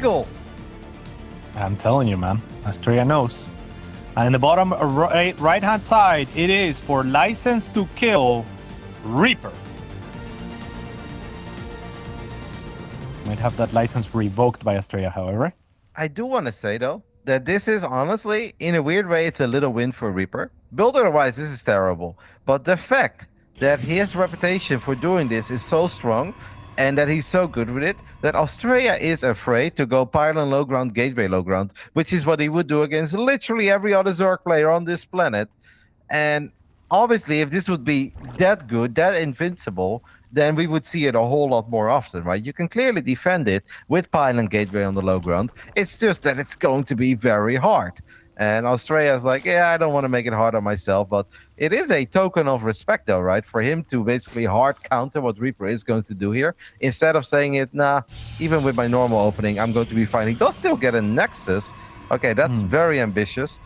illegal. I'm telling you, man. Astrea knows. And in the bottom right-hand side, it is for license to kill Reaper. Might have that license revoked by Astrea, however. I do want to say, though, that this is honestly, in a weird way, it's a little win for Reaper. Builder-wise, this is terrible. But the fact that his reputation for doing this is so strong and that he's so good with it, that Astrea is afraid to go pylon low ground, gateway low ground, which is what he would do against literally every other Zerg player on this planet. And obviously, if this would be that good, that invincible, then we would see it a whole lot more often, right? You can clearly defend it with pylon gateway on the low ground. It's just that it's going to be very hard. And Astrea is like, yeah, I don't want to make it hard on myself, but it is a token of respect, though, right? For him to basically hard counter what Reaper is going to do here, instead of saying it, nah, even with my normal opening, I'm going to be fine. He does still get a Nexus. Okay, that's very ambitious.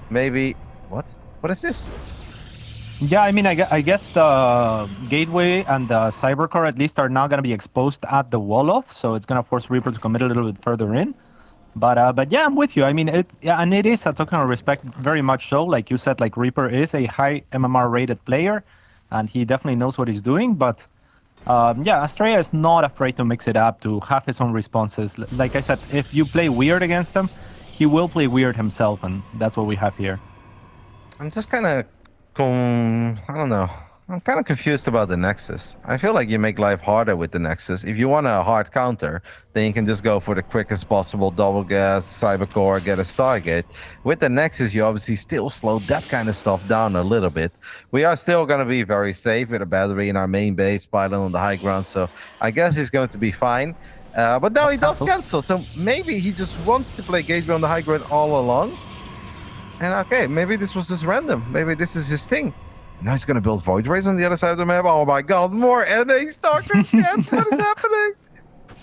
Maybe, what? What is this? Yeah, I mean, I guess the Gateway and the Cybercore at least are not going to be exposed at the wall-off, so it's going to force Reaper to commit a little bit further in. But yeah, I'm with you. I mean, it is a token of respect, very much so. Like you said, like Reaper is a high MMR rated player, and he definitely knows what he's doing. But yeah, Astrea is not afraid to mix it up, to have his own responses. Like I said, if you play weird against him, he will play weird himself, and that's what we have here. I'm just kind of, I don't know. I'm kind of confused about the Nexus. I feel like you make life harder with the Nexus. If you want a hard counter, then you can just go for the quickest possible double gas, Cybercore, get a Stargate. With the Nexus, you obviously still slow that kind of stuff down a little bit. We are still going to be very safe with a battery in our main base, pylon on the high ground, so I guess he's going to be fine. But now he does cancel, so maybe he just wants to play Gateway on the high ground all along. And okay, maybe this was just random. Maybe this is his thing. Now he's going to build Void Rays on the other side of the map. Oh my god, more NA Stalkers. Yes, what is happening?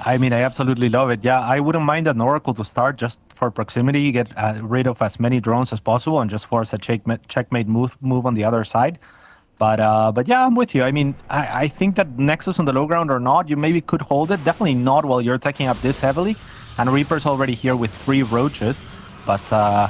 I mean, I absolutely love it. Yeah, I wouldn't mind an Oracle to start just for proximity, get rid of as many drones as possible, and just force a checkmate move on the other side. But yeah, I'm with you. I mean, I think that Nexus on the low ground or not, you maybe could hold it. Definitely not while you're attacking up this heavily. And Reaper's already here with 3 roaches. But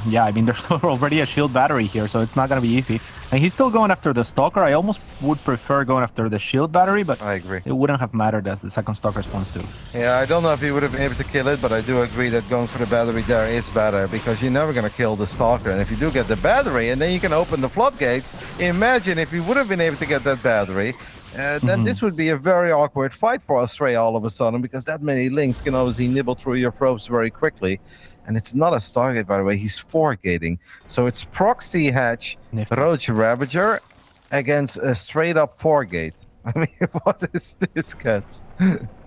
yeah, I mean, there's already a shield battery here, so it's not going to be easy. And he's still going after the Stalker. I almost would prefer going after the shield battery, but I agree. It wouldn't have mattered as the second Stalker spawns too. Yeah, I don't know if he would have been able to kill it, but I do agree that going for the battery there is better, because you're never going to kill the Stalker. And if you do get the battery, and then you can open the floodgates, imagine if you would have been able to get that battery, then this would be a very awkward fight for Astrea all of a sudden, because that many links can obviously nibble through your probes very quickly. And it's not a Stargate, by the way, he's 4-gating. So it's Proxy Hatch, Roach Ravager against a straight-up 4-gate. I mean, what is this, cats?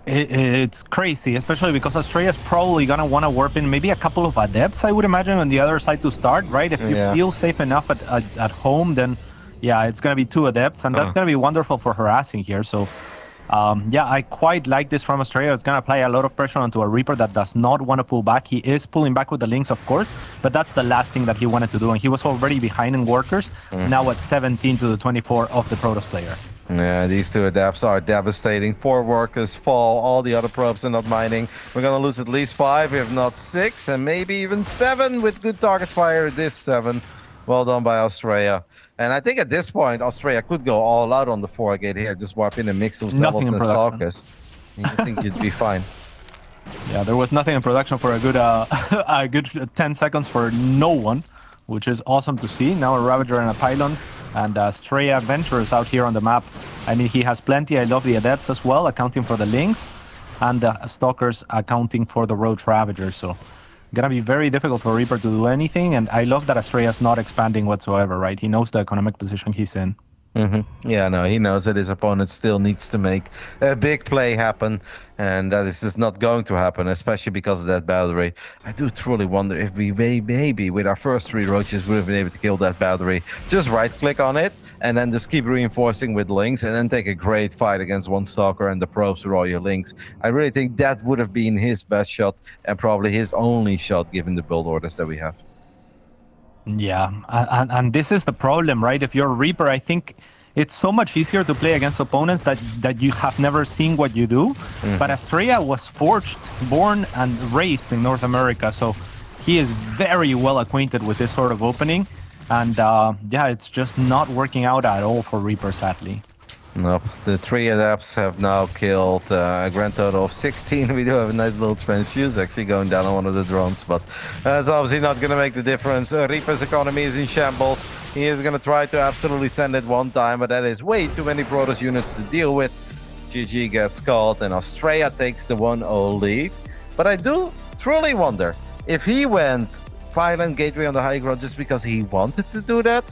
It's crazy, especially because Astrea is probably going to want to warp in maybe a couple of Adepts, I would imagine, on the other side to start, right? If you feel safe enough at home, then yeah, it's going to be 2 Adepts, and that's going to be wonderful for harassing here. So yeah, I quite like this from Astrea. It's going to apply a lot of pressure onto a Reaper that does not want to pull back. He is pulling back with the links, of course, but that's the last thing that he wanted to do. And he was already behind in workers, now at 17 to the 24 of the Protoss player. Yeah, these 2 adapts are devastating. 4 workers fall, all the other probes are not mining. We're going to lose at least 5, if not 6, and maybe even 7 with good target fire. This 7. Well done by Astrea. And I think at this point, Astrea could go all out on the 4-gate here, just warp in and mix those levels and Stalkers. You think you'd be fine. Yeah, there was nothing in production for a good a good 10 seconds for no one, which is awesome to see. Now a Ravager and a Pylon, and Astrea Adventurers out here on the map. I mean, he has plenty. I love the Adepts as well, accounting for the links, and the Stalkers accounting for the Roach Ravagers. So gonna be very difficult for Reaper to do anything, and I love that Astrea's not expanding whatsoever, right? He knows the economic position he's in. Yeah, no, he knows that his opponent still needs to make a big play happen, and that is just not going to happen, especially because of that battery. I do truly wonder if we maybe with our first 3 roaches would have been able to kill that battery. Just right-click on it, and then just keep reinforcing with links, and then take a great fight against 1 Stalker and the probes with all your links. I really think that would have been his best shot, and probably his only shot given the build orders that we have. Yeah, and this is the problem, right? If you're a Reaper, I think it's so much easier to play against opponents that you have never seen what you do. But Astrea was forged, born, and raised in North America, so he is very well acquainted with this sort of opening. And yeah, it's just not working out at all for Reaper, sadly. Nope. The 3 adepts have now killed a grand total of 16. We do have a nice little transfuse actually going down on one of the drones, but that's obviously not going to make the difference. Reaper's economy is in shambles. He is going to try to absolutely send it one time, but that is way too many Protoss units to deal with. GG gets called, and Astrea takes the 1-0 lead. But I do truly wonder if he went Violent Gateway on the high ground just because he wanted to do that,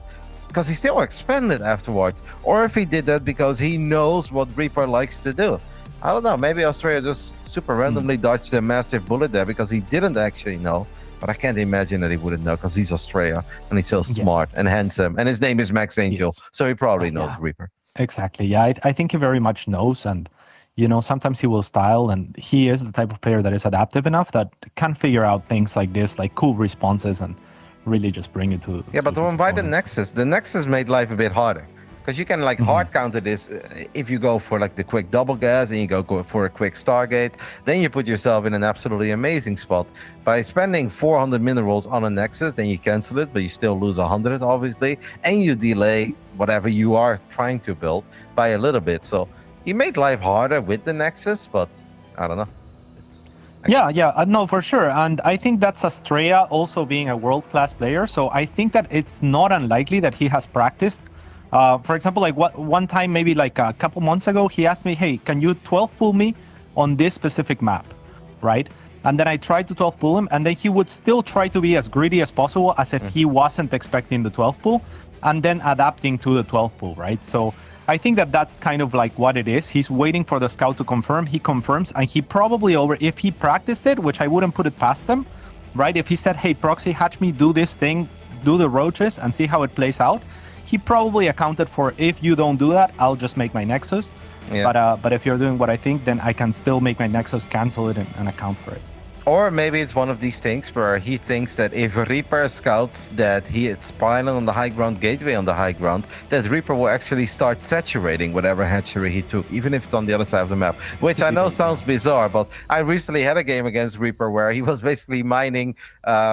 because he still expanded afterwards, or if he did that because he knows what Reaper likes to do. I don't know, maybe Astrea just super randomly dodged a massive bullet there because he didn't actually know, but I can't imagine that he wouldn't know because he's Astrea and he's so smart and handsome, and his name is Max Angel, so he probably knows Reaper. Exactly, yeah, I think he very much knows, and you know, sometimes he will style, and he is the type of player that is adaptive enough that can figure out things like this, like cool responses, and really just bring it to but when by the Nexus made life a bit harder, because you can like hard counter this if you go for like the quick double gas and you go for a quick Stargate, then you put yourself in an absolutely amazing spot. By spending 400 minerals on a Nexus, then you cancel it, but you still lose 100 obviously, and you delay whatever you are trying to build by a little bit. So he made life harder with the Nexus, but I don't know. No, for sure. And I think that's Astrea also being a world-class player. So I think that it's not unlikely that he has practiced. For example, like one time, maybe like a couple months ago, he asked me, hey, can you 12 pull me on this specific map, right? And then I tried to 12 pull him, and then he would still try to be as greedy as possible as if he wasn't expecting the 12 pull, and then adapting to the 12 pull, right? So I think that that's kind of like what it is. He's waiting for the scout to confirm. He confirms, and he probably if he practiced it, which I wouldn't put it past him, right? If he said, hey, proxy hatch me, do this thing, do the roaches, and see how it plays out, he probably accounted for, if you don't do that, I'll just make my Nexus. But if you're doing what I think, then I can still make my Nexus, cancel it, and account for it. Or maybe it's one of these things where he thinks that if Reaper scouts that he is pilot on the high ground, gateway on the high ground, that Reaper will actually start saturating whatever hatchery he took, even if it's on the other side of the map. Which I know sounds bizarre, but I recently had a game against Reaper where he was basically mining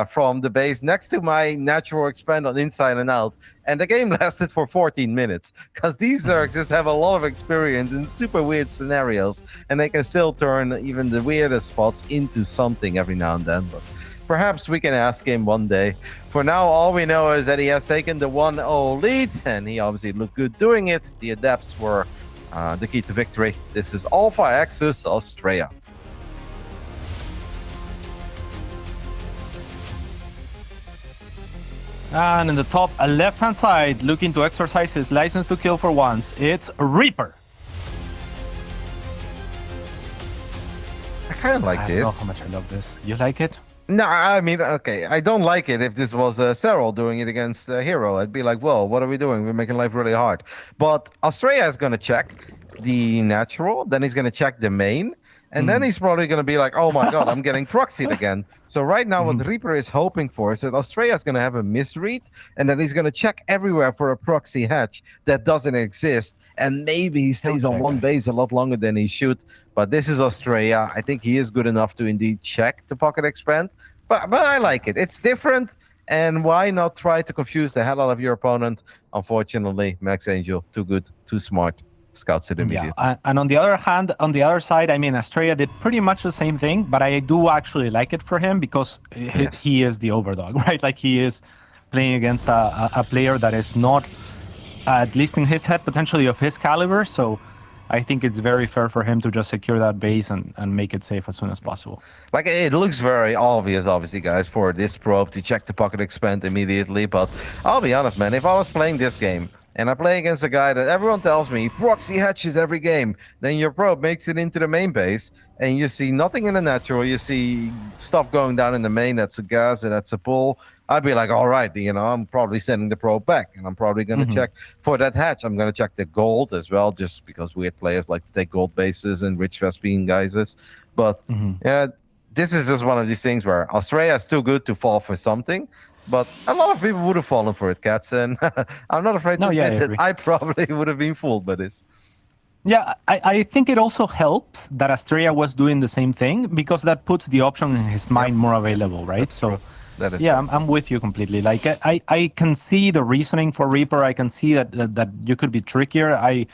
from the base next to my natural expand on inside and out. And the game lasted for 14 minutes because these Zergs just have a lot of experience in super weird scenarios, and they can still turn even the weirdest spots into something every now and then. But perhaps we can ask him one day. For now, all we know is that he has taken the 1-0 lead, and he obviously looked good doing it. The adepts were the key to victory. This is Alpha Axis Astrea. And in the top left-hand side, looking to exercise his license to kill for once, it's Reaper. I kind of like this. I don't know how much I love this. You like it? No, I mean, okay, I don't like it if this was Serral doing it against Hero. I'd be like, whoa, what are we doing? We're making life really hard. But Astrea is going to check the natural, then he's going to check the main, and then he's probably going to be like, oh my god, I'm getting proxied again. So right now what Reaper is hoping for is that Astrea is going to have a misread, and then he's going to check everywhere for a proxy hatch that doesn't exist, and maybe he stays on one base a lot longer than he should. But this is Astrea. I think he is good enough to indeed check the pocket expand. But I like it. It's different, and why not try to confuse the hell out of your opponent? Unfortunately, Max Angel, too good, too smart. Scouts it immediately. Yeah, and on the other hand, on the other side, I mean, Astrea did pretty much the same thing, but I do actually like it for him because he is the overdog, right? Like he is playing against a player that is not, at least in his head, potentially of his caliber. So I think it's very fair for him to just secure that base and make it safe as soon as possible. Like, it looks very obvious, obviously, guys, for this probe to check the pocket expand immediately. But I'll be honest, man, if I was playing this game, and I play against a guy that everyone tells me proxy hatches every game, then your probe makes it into the main base, and you see nothing in the natural, you see stuff going down in the main, that's a gas, and that's a pull. I'd be like, all right, you know, I'm probably sending the probe back, and I'm probably going to check for that hatch. I'm going to check the gold as well, just because weird players like to take gold bases and rich Vespine guises. But yeah, this is just one of these things where Astrea is too good to fall for something. But a lot of people would have fallen for it, Cats, and I'm not afraid to No, yeah, I admit that agree. I probably would have been fooled by this. Yeah, I think it also helps that Astrea was doing the same thing because that puts the option in his mind more available, right? That's true. That is yeah, true. I'm with you completely. Like I can see the reasoning for Reaper. I can see that you could be trickier. I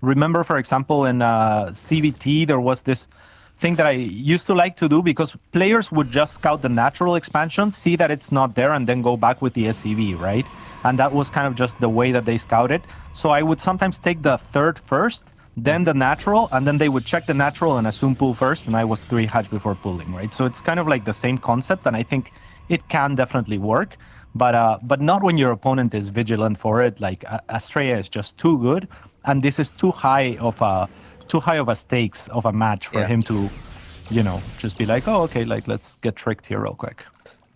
remember, for example, in CVT, there was this thing that I used to like to do because players would just scout the natural expansion, see that it's not there, and then go back with the SCV, right? And that was kind of just the way that they scouted. So I would sometimes take the third first, then the natural, and then they would check the natural and assume pull first, and I was 3 hatch before pulling, right? So it's kind of like the same concept, and I think it can definitely work, but not when your opponent is vigilant for it. Like Astrea is just too good, and this is too high of a stakes of a match for Yeah. him to, just be like, oh, okay, like let's get tricked here real quick.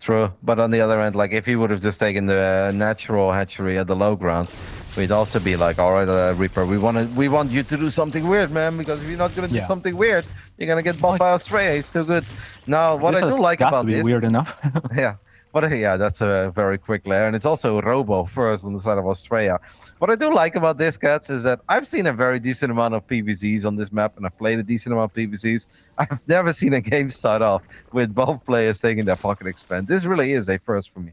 True, but on the other end, like if he would have just taken the natural hatchery at the low ground, we'd also be like, all right, Reaper, we want you to do something weird, man, because if you're not gonna do Yeah. something weird, you're gonna get bumped by Astrea. He's too good. Now, what This I do has like got about to be this, weird enough. yeah, yeah, that's a very quick layer, and it's also Robo first on the side of Astrea. What I do like about this, Cats, is that I've seen a very decent amount of PVZs on this map, and I've played a decent amount of PVZs. I've never seen a game start off with both players taking their pocket expand. This really is a first for me.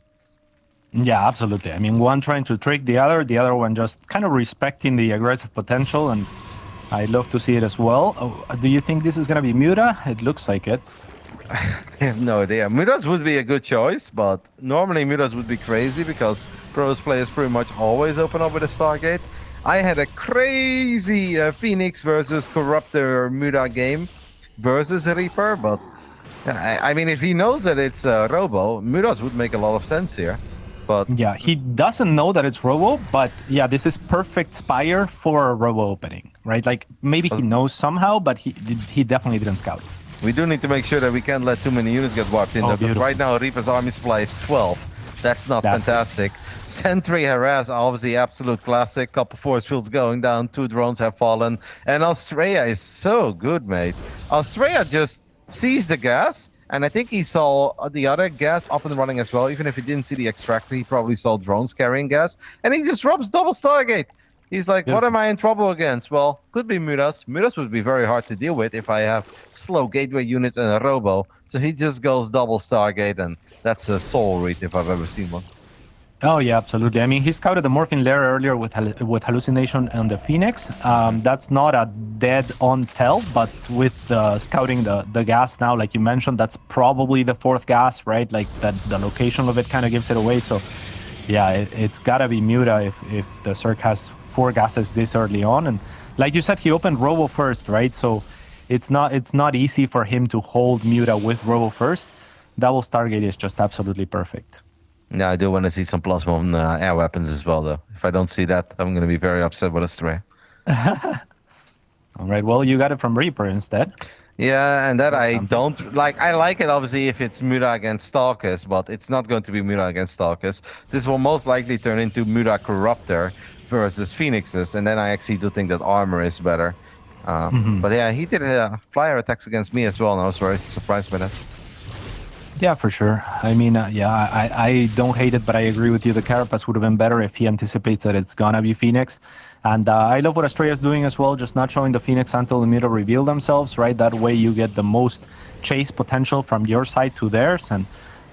Yeah, absolutely. I mean, one trying to trick the other one just kind of respecting the aggressive potential, and I love to see it as well. Oh, do you think this is going to be Muta? It looks like it. I have no idea. Mutas would be a good choice, but normally Mutas would be crazy because pros players pretty much always open up with a Stargate. I had a crazy Phoenix versus Corruptor Muta game versus Reaper, but I mean, if he knows that it's Robo, Mutas would make a lot of sense here. But Yeah, he doesn't know that it's Robo, but yeah, this is perfect Spire for a Robo opening, right? Like maybe he knows somehow, but he definitely didn't scout. we do need to make sure that we can't let too many units get wiped in Oh, there, because beautiful. right now Reaper's army supply is 12. That's not That's fantastic. Sentry harass, obviously absolute classic. Couple force fields going down, 2 drones have fallen, and Astrea is so good, mate. Astrea just sees the gas, and I think he saw the other gas up and running as well. Even if he didn't see the extractor, he probably saw drones carrying gas, and he just drops double Stargate. He's like, what am I in trouble against? Well, could be Mutas. Mutas would be very hard to deal with if I have slow gateway units and a Robo. So he just goes double Stargate, and that's a soul read if I've ever seen one. Oh yeah, absolutely. I mean, he scouted the Morphine Lair earlier with Hallucination and the Phoenix. That's not a dead-on tell, but with scouting the gas now, like you mentioned, that's probably the 4th gas, right? Like that, the location of it kind of gives it away. So yeah, it's gotta be Muta if the Cirque has 4 gases this early on. And like you said, he opened Robo first, right? So it's not easy for him to hold Muta with Robo first. Double Stargate is just absolutely perfect. Yeah, I do want to see some plasma on air weapons as well, though. If I don't see that, I'm going to be very upset with Astrea. All right, well, you got it from Reaper instead. Yeah, and that I don't like. I like it obviously if it's Muta against Stalkers, but it's not going to be Muta against Stalkers. This will most likely turn into Muta Corruptor versus Phoenixes, and then I actually do think that armor is better. But yeah, he did flyer attacks against me as well, and I was very surprised by that. Yeah, for sure. I mean, I don't hate it, but I agree with you. The Carapace would have been better if he anticipates that it's gonna be Phoenix. And I love what Astrea is doing as well, just not showing the Phoenix until the Muta reveal themselves, right? That way you get the most chase potential from your side to theirs, and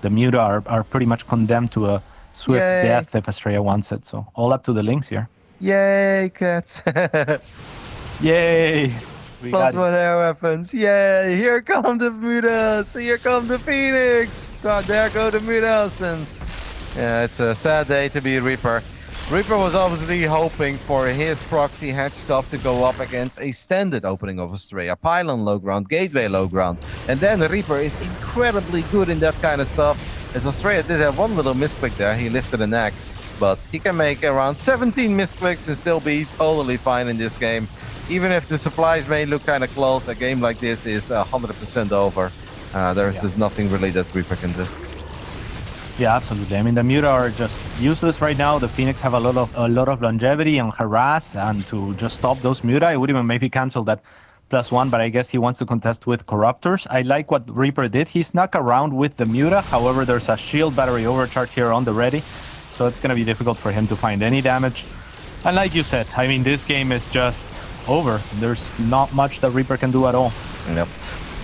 the Muta are pretty much condemned to a swift Yay. death if Astrea wants it. So all up to the links here. Yay, cats! Yay! We Plus got it. 1 air weapons. Yay! Here come the Mutas. Here come the Phoenix. God, there go the Mutas. And yeah, it's a sad day to be Reaper. Reaper was obviously hoping for his proxy hatch stuff to go up against a standard opening of Astrea. Pylon low ground, gateway low ground. And then the Reaper is incredibly good in that kind of stuff. As Astrea did have one little misclick there, he lifted a neck. But he can make around 17 misclicks and still be totally fine in this game. Even if the supplies may look kind of close, a game like this is 100% over. There's just nothing really that Reaper can do. Yeah, absolutely. I mean, the Muta are just useless right now. The Phoenix have a lot of longevity and harass, and to just stop those Muta, it would even maybe cancel that +1, but I guess he wants to contest with Corruptors. I like what Reaper did. He snuck around with the Muta. However, there's a shield battery overcharge here on the ready, so it's going to be difficult for him to find any damage. And like you said, I mean, this game is just over. There's not much that Reaper can do at all. Yep.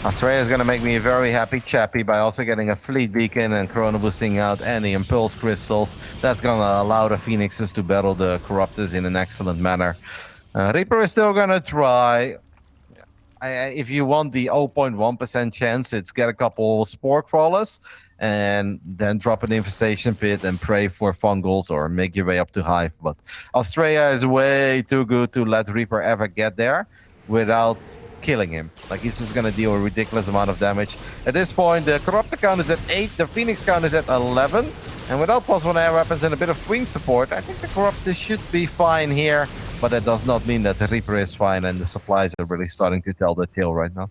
Astrea is going to make me a very happy chappy by also getting a Fleet Beacon and Chrono boosting out any Impulse Crystals. That's going to allow the Phoenixes to battle the Corruptors in an excellent manner. Reaper is still going to try. If you want the 0.1% chance, it's get a couple Spore Crawlers and then drop an Infestation Pit and pray for Fungals or make your way up to Hive. But Astrea is way too good to let Reaper ever get there without killing him. Like, he's just gonna deal a ridiculous amount of damage. At this point, the Corruptor count is at 8, the Phoenix count is at 11, and without +1 air weapons and a bit of Queen support, I think the Corruptor should be fine here, but that does not mean that the Reaper is fine, and the supplies are really starting to tell the tale right now.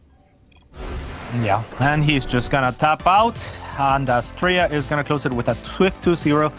Yeah, and he's just gonna tap out, and Astrea is gonna close it with a swift 2-0.